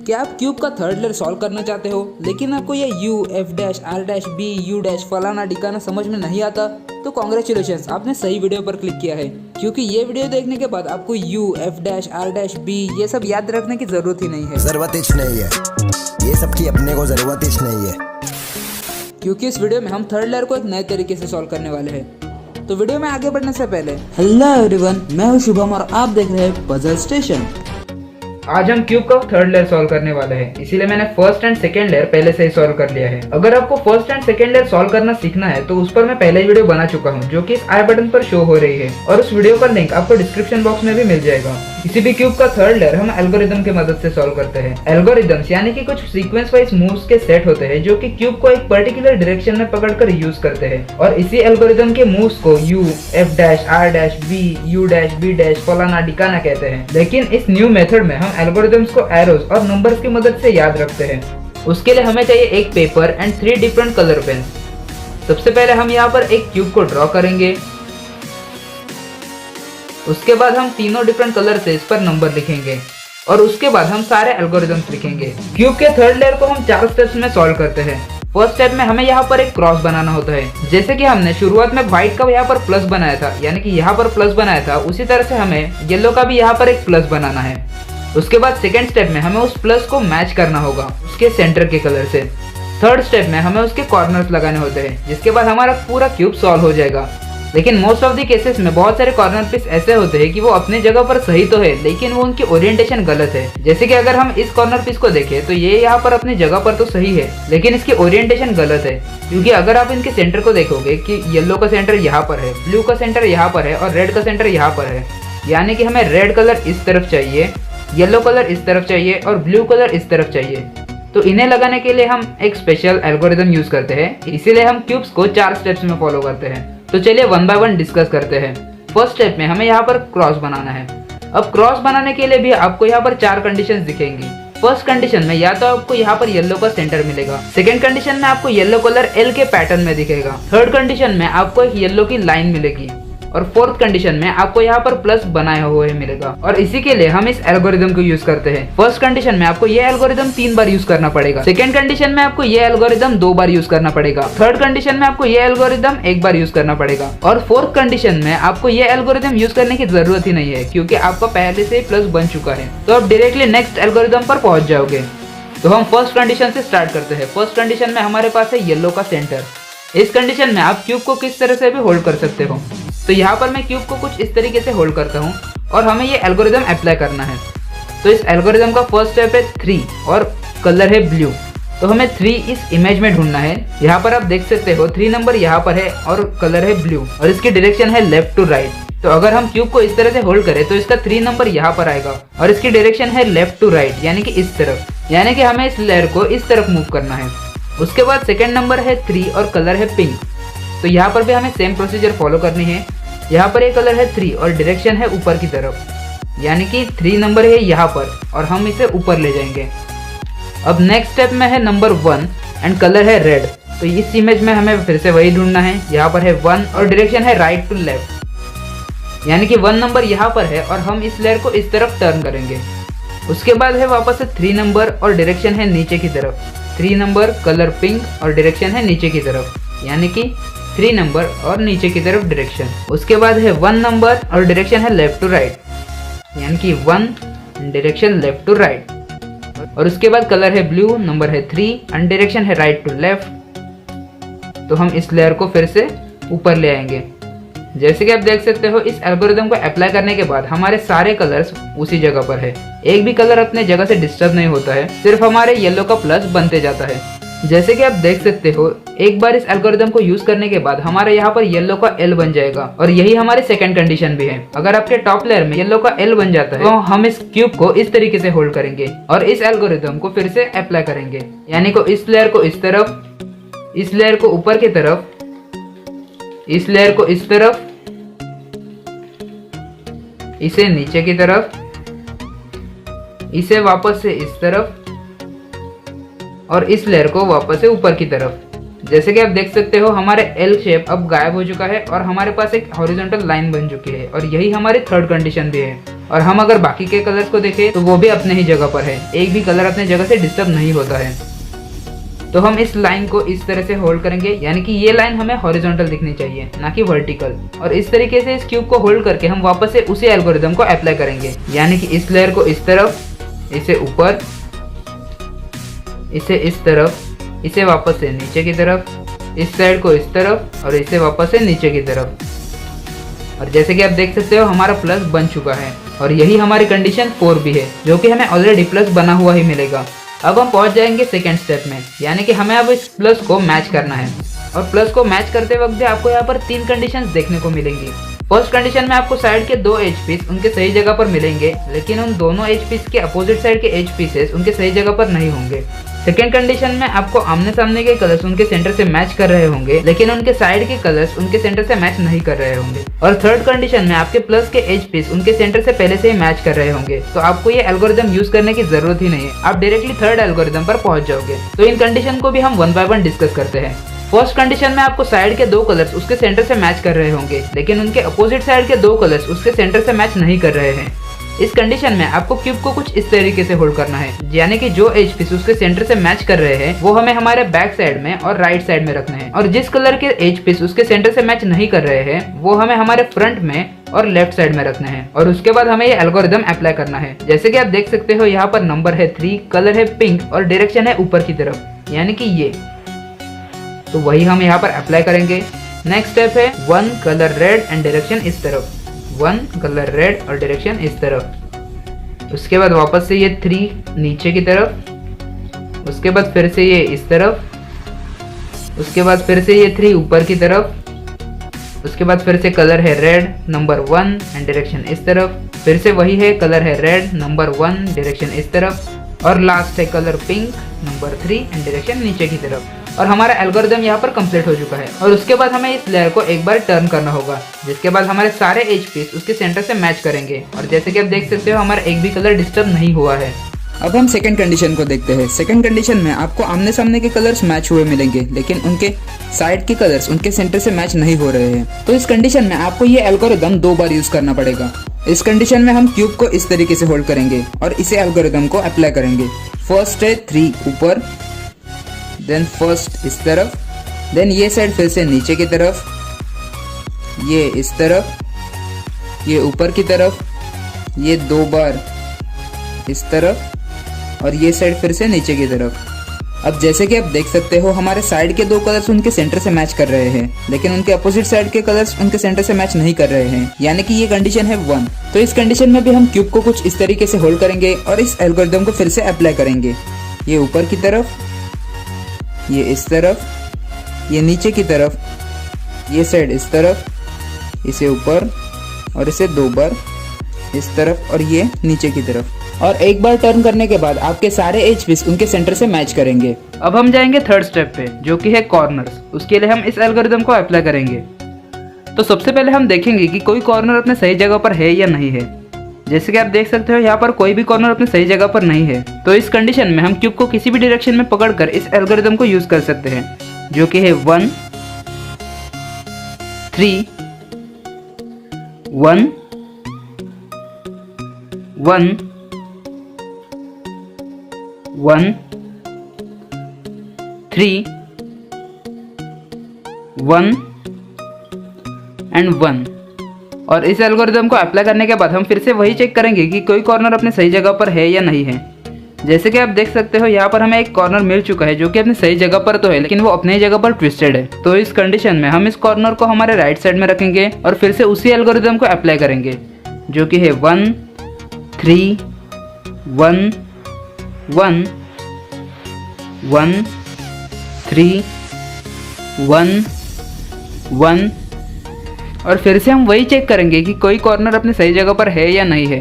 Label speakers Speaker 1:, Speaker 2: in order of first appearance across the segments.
Speaker 1: क्या आप क्यूब का थर्ड लेयर सॉल्व करना चाहते हो लेकिन आपको ये U F dash R dash B U dash फलाना डिकाना समझ में नहीं आता? तो कॉन्ग्रेचुलेशंस, आपने सही वीडियो पर क्लिक किया है, क्योंकि ये वीडियो देखने के बाद आपको U F dash R dash B ये सब याद रखने की जरूरत ही नहीं है।
Speaker 2: जरूरत ही नहीं है, ये सब की अपने को जरूरत ही नहीं है,
Speaker 1: क्योंकि इस वीडियो में हम थर्ड लेयर को एक नए तरीके से सॉल्व करने वाले हैं। तो वीडियो में आगे बढ़ने से पहले हेलो एवरीवन, मैं हूं शुभम और आप देख रहे हैं पजल स्टेशन। आज हम क्यूब का थर्ड लेयर सॉल्व करने वाले हैं, इसीलिए मैंने फर्स्ट एंड सेकंड लेयर पहले से ही सॉल्व कर लिया है। अगर आपको first and second layer solve करना सीखना है तो उस पर मैं पहले ही वीडियो बना चुका हूं, जो कि इस आई बटन पर शो हो रही है, और उस वीडियो का लिंक आपको डिस्क्रिप्शन बॉक्स में भी मिल जाएगा। किसी भी क्यूब का थर्ड लेयर हम एल्गोरिदम की मदद से सॉल्व करते हैं। एल्गोरिदम्स यानी कि कुछ सीक्वेंस वाइज मूव्स के सेट होते हैं जो कि क्यूब को एक पर्टिकुलर डायरेक्शन में पकड़कर यूज करते हैं, और इसी एल्गोरिदम के मूव्स को U F dash R dash B U dash B dash फलाना डिकाना कहते हैं। लेकिन इस न्यू मेथड में हम एल्गोरिदम्स को एरोज और नंबर्स की मदद से याद रखते हैं। उसके लिए हमें चाहिए एक paper and 3 different colour pen. सबसे पहले हम यहाँ पर एक क्यूब को ड्रॉ करेंगे, उसके बाद हम तीनों डिफरेंट कलर से इस पर नंबर लिखेंगे, और उसके बाद हम सारे एल्गोरिदम्स लिखेंगे। क्यूब के थर्ड लेयर को हम 4 स्टेप्स में सॉल्व करते हैं। फर्स्ट स्टेप में हमें यहाँ पर एक क्रॉस बनाना होता है। जैसे कि हमने शुरुआत में व्हाइट का यहाँ पर प्लस बनाया था, यानी कि यहाँ पर प्लस बनाया था, उसी तरह से हमें येलो का भी यहाँ पर एक प्लस बनाना है। उसके बाद सेकेंड स्टेप में हमें उस प्लस को मैच करना होगा उसके सेंटर के कलर से। थर्ड स्टेप में हमें उसके कॉर्नर्स लगाने होते हैं, जिसके बाद हमारा पूरा क्यूब सॉल्व हो जाएगा। लेकिन मोस्ट ऑफ द केसेस में बहुत सारे कॉर्नर पीस ऐसे होते हैं कि वो अपने जगह पर सही तो है, लेकिन वो उनकी ओरिएंटेशन गलत है। जैसे कि अगर हम इस कॉर्नर पीस को देखें तो ये यहाँ पर अपनी जगह पर तो सही है, लेकिन इसकी ओरिएंटेशन गलत है। क्योंकि अगर आप इनके सेंटर को देखोगे कि येलो का सेंटर यहाँ पर है, ब्लू का सेंटर यहाँ पर है और रेड का सेंटर यहाँ पर है, यानी कि हमें रेड कलर इस तरफ चाहिए, येलो कलर इस तरफ चाहिए और ब्लू कलर इस तरफ चाहिए। तो इन्हें लगाने के लिए हम एक स्पेशल एल्गोरिदम यूज करते हैं, इसीलिए हम क्यूब्स को 4 स्टेप्स में फॉलो करते हैं। तो चलिए 1 बाय 1 डिस्कस करते हैं। फर्स्ट स्टेप में हमें यहाँ पर क्रॉस बनाना है। अब क्रॉस बनाने के लिए भी आपको यहाँ पर 4 कंडीशंस दिखेंगी। फर्स्ट कंडीशन में या तो आपको यहाँ पर येलो का सेंटर मिलेगा, सेकंड कंडीशन में आपको येलो कलर एल के पैटर्न में दिखेगा, थर्ड कंडीशन में आपको एक येलो की लाइन मिलेगी, और फोर्थ कंडीशन में आपको यहाँ पर प्लस बनाया हुआ मिलेगा। और इसी के लिए हम इस एल्गोरिदम को यूज करते हैं। फर्स्ट कंडीशन में आपको ये एल्गोरिदम 3 बार यूज करना पड़ेगा, सेकंड कंडीशन में आपको ये एल्गोरिदम 2 बार यूज करना पड़ेगा, थर्ड कंडीशन में आपको ये एल्गोरिदम 1 बार यूज करना पड़ेगा, और फोर्थ कंडीशन में आपको ये एल्गोरिदम यूज करने की जरूरत ही नहीं है, क्योंकि आपका पहले से ही प्लस बन चुका है। तो आप डायरेक्टली नेक्स्ट एल्गोरिदम पर पहुंच जाओगे। तो हम फर्स्ट कंडीशन से स्टार्ट करते हैं। फर्स्ट कंडीशन में हमारे पास है येलो का सेंटर। इस कंडीशन में आप क्यूब को किस तरह से भी होल्ड कर सकते हो। तो यहाँ पर मैं क्यूब को कुछ इस तरीके से होल्ड करता हूँ, और हमें ये एल्गोरिदम अप्लाई करना है। तो इस एल्गोरिदम का फर्स्ट स्टेप है 3 और कलर है ब्लू। तो हमें 3 इस इमेज में ढूंढना है। यहाँ पर आप देख सकते हो 3 नंबर यहाँ पर है और कलर है ब्लू, और इसकी डायरेक्शन है लेफ्ट टू राइट। तो अगर हम क्यूब को इस तरह से होल्ड करें तो इसका 3 नंबर यहाँ पर आएगा, और इसकी डायरेक्शन है लेफ्ट टू राइट, यानी कि इस तरफ, यानी कि हमें इस लेयर को इस तरफ मूव करना है। उसके बाद सेकेंड नंबर है 3 और कलर है पिंक। तो यहाँ पर भी हमें सेम प्रोसीजर फॉलो करनी है। यहाँ पर ये कलर है 3 और डायरेक्शन है ऊपर की तरफ, यानी कि 3 नंबर है यहाँ पर, और हम इसे ऊपर ले जाएंगे। अब नेक्स्ट स्टेप में है नंबर 1 एंड कलर है रेड। तो इस इमेज में हमें फिर से वही ढूंढना है। यहाँ पर है 1 और डायरेक्शन है राइट टू लेफ्ट, यानी कि 1 नंबर यहाँ पर है, और हम इस लेयर को इस तरफ टर्न करेंगे। उसके बाद है वापस से 3 नंबर और डायरेक्शन है नीचे की तरफ, 3 नंबर कलर पिंक और डायरेक्शन है नीचे की तरफ, यानी कि 3 नंबर और नीचे की तरफ डायरेक्शन। उसके बाद है 1 नंबर और डायरेक्शन है लेफ्ट टू राइट, यानी कि 1 डायरेक्शन लेफ्ट टू राइट। और उसके बाद कलर है ब्लू, नंबर है 3 एंड डायरेक्शन है राइट टू लेफ्ट। तो हम इस लेयर को फिर से ऊपर ले आएंगे। जैसे कि आप देख सकते हो, इस एल्गोरिदम को अप्लाई करने के बाद हमारे सारे कलर्स उसी जगह पर है, एक भी कलर अपने जगह से डिस्टर्ब नहीं होता है, सिर्फ हमारे येलो का प्लस बनते जाता है। जैसे कि आप देख सकते हो, एक बार इस एल्गोरिदम को यूज करने के बाद हमारे यहाँ पर येलो का एल बन जाएगा, और यही हमारी सेकंड कंडीशन भी है। अगर आपके टॉप लेयर में येलो का एल बन जाता है तो हम इस क्यूब को इस तरीके से होल्ड करेंगे और इस एल्गोरिदम को फिर से अप्लाई करेंगे, यानी को इस लेयर को इस तरफ, इस लेयर को ऊपर की तरफ, इस लेयर को इस तरफ, इसे नीचे की तरफ, इसे वापस से इस तरफ, और इस लेयर को वापस से ऊपर की तरफ। जैसे कि आप देख सकते हो हमारे एल शेप अब गायब हो चुका है और हमारे पास एक हॉरिजॉन्टल लाइन बन चुकी है और यही हमारी थर्ड कंडीशन भी है। और हम अगर बाकी के कलर्स को देखें तो वो भी अपने ही जगह पर है, एक भी कलर अपने जगह से डिस्टर्ब नहीं होता है। तो हम इस लाइन को इस तरह से होल्ड करेंगे, यानी कि ये लाइन हमें हॉरिजॉन्टल दिखनी चाहिए ना कि वर्टिकल। और इस तरीके से इस क्यूब को होल्ड करके हम वापस से उसी एल्गोरिदम को अप्लाई करेंगे, यानी कि इस लेयर को इस तरफ, इसे ऊपर, इसे इस तरफ, इसे वापस से नीचे की तरफ, इस साइड को इस तरफ और इसे वापस से नीचे की तरफ। और जैसे कि आप देख सकते हो हमारा प्लस बन चुका है और यही हमारी कंडीशन 4 भी है, जो कि हमें ऑलरेडी प्लस बना हुआ ही मिलेगा। अब हम पहुंच जाएंगे सेकेंड स्टेप में, यानी कि हमें अब इस प्लस को मैच करना है। और प्लस को मैच करते वक्त भी आपको यहाँ पर 3 कंडीशंस देखने को मिलेंगी। फर्स्ट कंडीशन में आपको साइड के 2 एज पीस उनके सही जगह पर मिलेंगे, लेकिन उन दोनों एज पीस के अपोजिट साइड के एज पीसेस उनके सही जगह पर नहीं होंगे। सेकेंड कंडीशन में आपको आमने सामने के कलर्स उनके सेंटर से मैच कर रहे होंगे, लेकिन उनके साइड के कलर्स उनके सेंटर से मैच नहीं कर रहे होंगे। और थर्ड कंडीशन में आपके प्लस के एज पीस उनके सेंटर से पहले से ही मैच कर रहे होंगे, तो आपको ये एल्गोरिदम यूज करने की जरूरत ही नहीं है, आप डायरेक्टली थर्ड एल्गोरिदम पर पहुंच जाओगे। तो इन कंडीशन को भी हम 1 बाय 1 डिस्कस करते हैं। फर्स्ट कंडीशन में आपको साइड के 2 कलर्स उसके सेंटर से मैच कर रहे होंगे, लेकिन उनके अपोजिट साइड के 2 कलर्स उसके सेंटर से मैच नहीं कर रहे हैं। इस कंडीशन में आपको क्यूब को कुछ इस तरीके से होल्ड करना है, यानी कि जो एज पीस उसके सेंटर से मैच कर रहे हैं वो हमें हमारे बैक साइड में और राइट साइड में रखने हैं, और जिस कलर के एज पीस उसके सेंटर से मैच नहीं कर रहे हैं वो हमें हमारे फ्रंट में और लेफ्ट साइड में रखने हैं। और उसके बाद हमें ये एल्गोरिदम अप्लाई करना है। जैसे कि आप देख सकते हो यहाँ पर नंबर है 3, कलर है पिंक और डायरेक्शन है ऊपर की तरफ, यानी कि ये। तो वही हम यहाँ पर अप्लाई करेंगे। नेक्स्ट स्टेप है 1 कलर रेड एंड डायरेक्शन इस तरफ, 1 कलर रेड और डायरेक्शन इस तरफ। उसके बाद वापस से ये 3 नीचे की तरफ, उसके बाद फिर से ये इस तरफ, उसके बाद फिर से ये 3 ऊपर की तरफ, उसके बाद फिर से कलर है रेड नंबर 1 एंड डायरेक्शन इस तरफ, फिर से वही है कलर है रेड नंबर 1 डायरेक्शन इस तरफ, और लास्ट है colour pink number 3 and direction नीचे की तरफ। और हमारा एल्गोरिदम यहाँ पर कंप्लीट हो चुका है। और उसके बाद हमें इस लेयर को एक बार टर्न करना होगा, जिसके बाद हमारे सारे एज पीस उसके सेंटर से मैच करेंगे। और जैसे कि आप देख सकते हो हमारा एक भी कलर डिस्टर्ब नहीं हुआ है।
Speaker 3: अब हम सेकंड कंडीशन को देखते हैं। सेकंड कंडीशन में आपको आमने सामने के कलर्स मैच हुए मिलेंगे, लेकिन उनके साइड के कलर्स उनके सेंटर से मैच नहीं हो रहे हैं। तो इस कंडीशन में आपको ये एल्गोरिदम 2 बार यूज करना पड़ेगा। इस कंडीशन में हम क्यूब को इस तरीके से होल्ड करेंगे और इसे एल्गोरिदम को अप्लाई करेंगे। फर्स्ट है 3 ऊपर, देन फर्स्ट इस तरफ, देन ये साइड फिर से नीचे की तरफ, ये इस तरफ, ये ऊपर की तरफ, ये 2 बार इस तरफ और ये साइड फिर से नीचे की तरफ। अब जैसे कि आप देख सकते हो हमारे साइड के 2 कलर्स उनके सेंटर से मैच कर रहे हैं, लेकिन उनके अपोजिट साइड के कलर्स उनके सेंटर से मैच नहीं कर रहे हैं, यानी कि ये कंडीशन है 1। तो इस कंडीशन में भी हम क्यूब को कुछ इस तरीके से होल्ड करेंगे और इस एल्गोरिदम को फिर से अप्लाई करेंगे। ये ऊपर की तरफ, ये इस तरफ, ये नीचे की तरफ, ये साइड इस तरफ, इसे ऊपर और इसे 2 बार इस तरफ और ये नीचे की तरफ। और एक बार टर्न करने के बाद आपके सारे एज पीस उनके सेंटर से मैच करेंगे।
Speaker 1: अब हम जाएंगे थर्ड स्टेप पे, जो कि है कॉर्नर्स। उसके लिए हम इस एल्गोरिदम को अप्लाई करेंगे। तो सबसे पहले हम देखेंगे कि कोई कॉर्नर अपने सही जगह पर है या नहीं है। जैसे कि आप देख सकते हो यहाँ पर कोई भी कॉर्नर अपने सही जगह पर नहीं है। तो इस कंडीशन में हम क्यूब को किसी भी डायरेक्शन में पकड़कर इस एल्गोरिदम को यूज कर सकते हैं, जो कि है 1 3 1 1 1 3 1 एंड 1। और इस एल्गोरिदम को अप्लाई करने के बाद हम फिर से वही चेक करेंगे कि कोई कॉर्नर अपने सही जगह पर है या नहीं है। जैसे कि आप देख सकते हो यहाँ पर हमें एक कॉर्नर मिल चुका है, जो कि अपनी सही जगह पर तो है, लेकिन वो अपनी जगह पर ट्विस्टेड है। तो इस कंडीशन में हम इस कॉर्नर को हमारे राइट साइड में रखेंगे और फिर से उसी एल्गोरिदम को अप्लाई करेंगे, जो कि है 1 3 1 1 1 3 1 1। और फिर से हम वही चेक करेंगे कि कोई कॉर्नर अपने सही जगह पर है या नहीं है।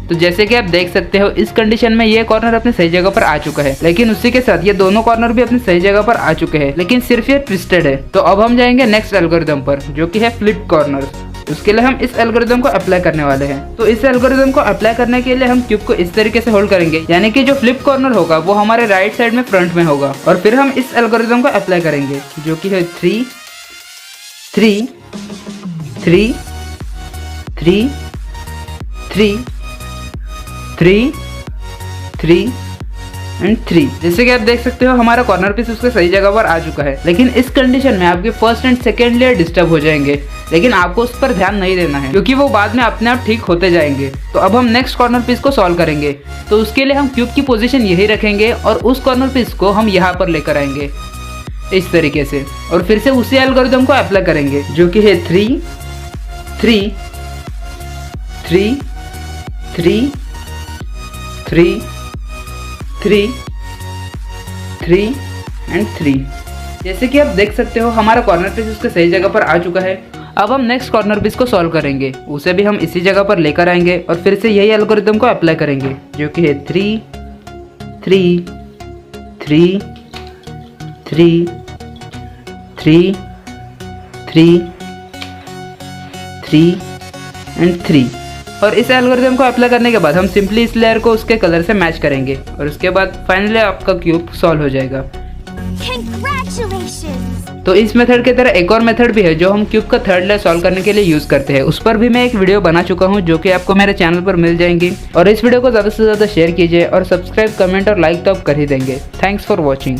Speaker 1: तो जैसे कि आप देख सकते हो इस कंडीशन में ये कॉर्नर अपने सही जगह पर आ चुका है, लेकिन उसी के साथ ये दोनों कॉर्नर भी अपनी सही जगह पर आ चुके हैं, लेकिन सिर्फ ये ट्विस्टेड है। तो अब हम जाएंगे नेक्स्ट एल्गोरिदम पर, जो कि है फ्लिप कॉर्नर। उसके लिए हम इस एल्गोरिथम को अप्लाई करने वाले हैं। तो इस एल्गोरिथम को अप्लाई करने के लिए हम क्यूब को इस तरीके से होल्ड करेंगे, यानी कि जो फ्लिप कॉर्नर होगा वो हमारे राइट साइड में फ्रंट में होगा, और फिर हम इस एल्गोरिथम को अप्लाई करेंगे जो कि है 3 3 3 3 3 3 3 एंड 3। जैसे कि आप देख सकते हो हमारा कॉर्नर पीस उसके सही जगह पर आ चुका है, लेकिन इस कंडीशन में आपके first and second layer disturb हो जाएंगे, लेकिन आपको उस पर ध्यान नहीं देना है क्योंकि वो बाद में अपने आप ठीक होते जाएंगे। तो अब हम नेक्स्ट कॉर्नर पीस को सॉल्व करेंगे। तो उसके लिए हम क्यूब की पोजीशन यही रखेंगे और उस कॉर्नर पीस को हम यहाँ पर लेकर आएंगे इस तरीके से, और फिर से उसी एल्गोरिथम को अप्लाई करेंगे जो कि है 3 3 3 3 3 3 3 एंड 3। जैसे कि आप देख सकते हो हमारा कॉर्नर पीस उसके सही जगह पर आ चुका है। अब हम नेक्स्ट कॉर्नर पीस को सॉल्व करेंगे, उसे भी हम इसी जगह पर लेकर आएंगे और फिर से यही एल्गोरिथम को अप्लाई करेंगे जो कि है 3 3 3 3 3 3 3 एंड 3। और इस एल्गोरिथम को अप्लाई करने के बाद हम सिंपली इस लेयर को उसके कलर से मैच करेंगे और उसके बाद फाइनली आपका क्यूब सॉल्व हो जाएगा। तो इस मेथड की तरह एक और मेथड भी है जो हम क्यूब का थर्ड लेयर सॉल्व करने के लिए यूज करते हैं। उस पर भी मैं एक वीडियो बना चुका हूं जो कि आपको मेरे चैनल पर मिल जाएंगी। और इस वीडियो को ज़्यादा से ज़्यादा शेयर कीजिए और सब्सक्राइब, कमेंट और लाइक तो आप कर ही देंगे। Thanks for watching.